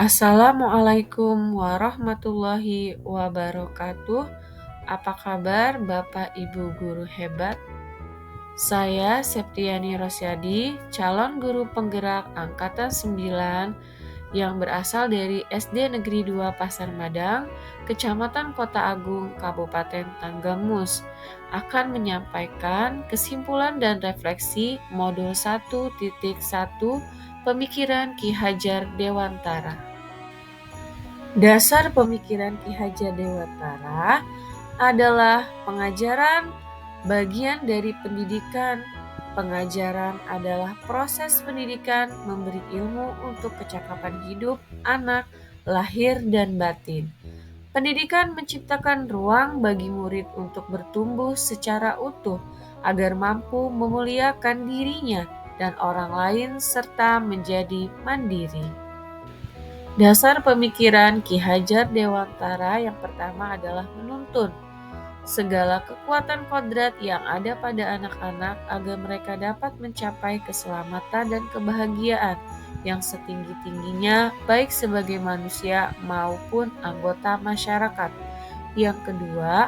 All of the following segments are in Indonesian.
Assalamualaikum warahmatullahi wabarakatuh. Apa kabar Bapak Ibu guru hebat? Saya Septiani Rosyadi, calon guru penggerak angkatan 9 yang berasal dari SD Negeri 2 Pasar Madang, Kecamatan Kota Agung, Kabupaten Tanggamus, akan menyampaikan kesimpulan dan refleksi modul 1.1 Pemikiran Ki Hajar Dewantara. Dasar pemikiran Ki Hajar Dewantara adalah pengajaran bagian dari pendidikan. Pengajaran adalah proses pendidikan memberi ilmu untuk kecakapan hidup anak, lahir dan batin. Pendidikan menciptakan ruang bagi murid untuk bertumbuh secara utuh agar mampu memuliakan dirinya dan orang lain serta menjadi mandiri. Dasar pemikiran Ki Hajar Dewantara yang pertama adalah menuntun segala kekuatan kodrat yang ada pada anak-anak agar mereka dapat mencapai keselamatan dan kebahagiaan yang setinggi-tingginya baik sebagai manusia maupun anggota masyarakat. Yang kedua,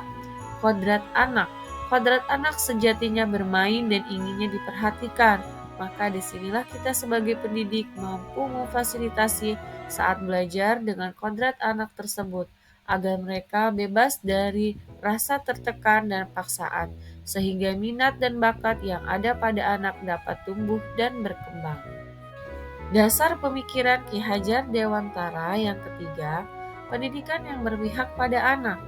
kodrat anak. Kodrat anak sejatinya bermain dan inginnya diperhatikan. Maka disinilah kita sebagai pendidik mampu memfasilitasi saat belajar dengan kodrat anak tersebut, agar mereka bebas dari rasa tertekan dan paksaan, sehingga minat dan bakat yang ada pada anak dapat tumbuh dan berkembang. Dasar pemikiran Ki Hajar Dewantara yang ketiga, pendidikan yang berpihak pada anak,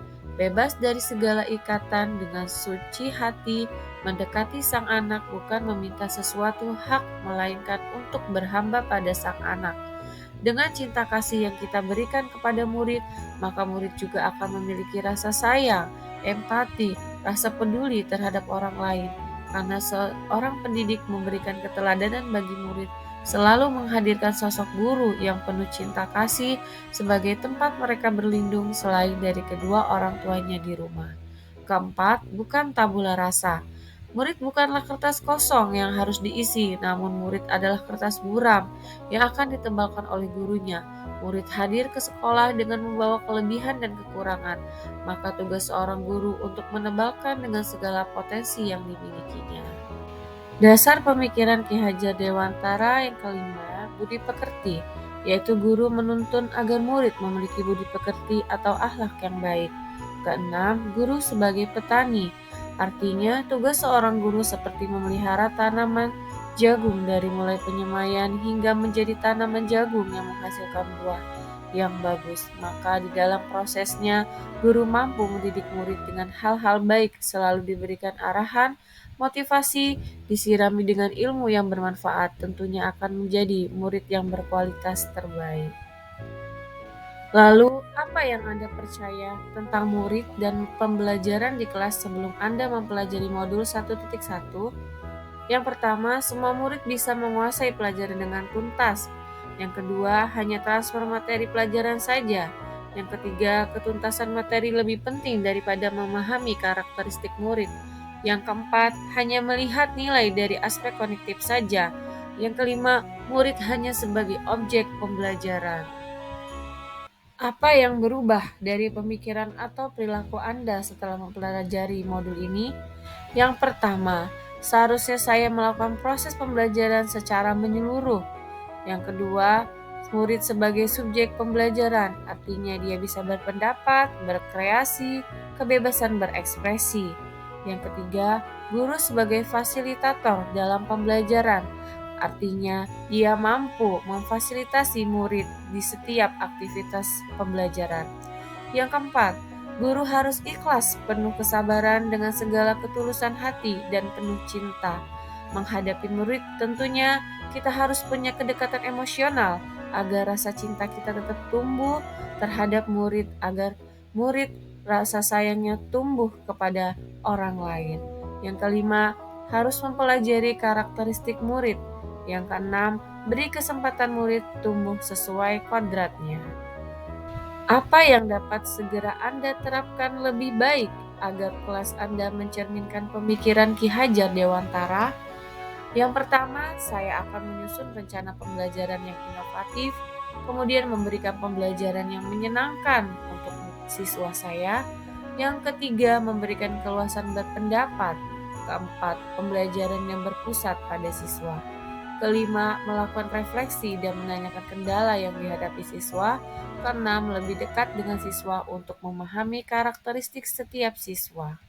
bebas dari segala ikatan dengan suci hati, mendekati sang anak bukan meminta sesuatu hak, melainkan untuk berhamba pada sang anak. Dengan cinta kasih yang kita berikan kepada murid, maka murid juga akan memiliki rasa sayang, empati, rasa peduli terhadap orang lain. Karena seorang pendidik memberikan keteladanan bagi murid, selalu menghadirkan sosok guru yang penuh cinta kasih sebagai tempat mereka berlindung selain dari kedua orang tuanya di rumah. Keempat, bukan tabula rasa. Murid bukanlah kertas kosong yang harus diisi, namun murid adalah kertas buram yang akan ditebalkan oleh gurunya. Murid hadir ke sekolah dengan membawa kelebihan dan kekurangan, maka tugas seorang guru untuk menebalkan dengan segala potensi yang dimilikinya. Dasar pemikiran Ki Hajar Dewantara yang kelima, budi pekerti, yaitu guru menuntun agar murid memiliki budi pekerti atau akhlak yang baik. Keenam, guru sebagai petani. Artinya, tugas seorang guru seperti memelihara tanaman jagung dari mulai penyemaian hingga menjadi tanaman jagung yang menghasilkan buah yang bagus. Maka di dalam prosesnya, guru mampu mendidik murid dengan hal-hal baik, selalu diberikan arahan, motivasi, disirami dengan ilmu yang bermanfaat, tentunya akan menjadi murid yang berkualitas terbaik. Lalu, apa yang Anda percaya tentang murid dan pembelajaran di kelas sebelum Anda mempelajari modul 1.1? Yang pertama, semua murid bisa menguasai pelajaran dengan tuntas. Yang kedua, hanya transfer materi pelajaran saja. Yang ketiga, ketuntasan materi lebih penting daripada memahami karakteristik murid. Yang keempat, hanya melihat nilai dari aspek kognitif saja. Yang kelima, murid hanya sebagai objek pembelajaran. Apa yang berubah dari pemikiran atau perilaku Anda setelah mempelajari modul ini? Yang pertama, seharusnya saya melakukan proses pembelajaran secara menyeluruh. Yang kedua, murid sebagai subjek pembelajaran, artinya dia bisa berpendapat, berkreasi, kebebasan berekspresi. Yang ketiga, guru sebagai fasilitator dalam pembelajaran, artinya dia mampu memfasilitasi murid di setiap aktivitas pembelajaran. Yang keempat, guru harus ikhlas, penuh kesabaran dengan segala ketulusan hati dan penuh cinta. Menghadapi murid tentunya kita harus punya kedekatan emosional agar rasa cinta kita tetap tumbuh terhadap murid, agar murid rasa sayangnya tumbuh kepada orang lain. Yang kelima, harus mempelajari karakteristik murid. Yang keenam, beri kesempatan murid tumbuh sesuai kodratnya. Apa yang dapat segera Anda terapkan lebih baik agar kelas Anda mencerminkan pemikiran Ki Hajar Dewantara? Yang pertama, saya akan menyusun rencana pembelajaran yang inovatif, kemudian memberikan pembelajaran yang menyenangkan untuk siswa saya. Yang ketiga, memberikan keluasan berpendapat. Keempat, pembelajaran yang berpusat pada siswa. Kelima, melakukan refleksi dan menanyakan kendala yang dihadapi siswa. Keenam, lebih dekat dengan siswa untuk memahami karakteristik setiap siswa.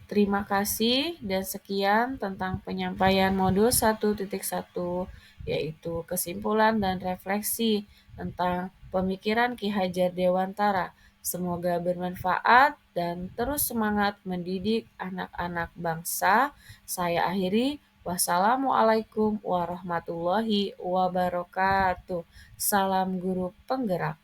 Terima kasih dan sekian tentang penyampaian modul 1.1, yaitu kesimpulan dan refleksi tentang pemikiran Ki Hajar Dewantara. Semoga bermanfaat dan terus semangat mendidik anak-anak bangsa. Saya akhiri. Wassalamualaikum warahmatullahi wabarakatuh. Salam guru penggerak.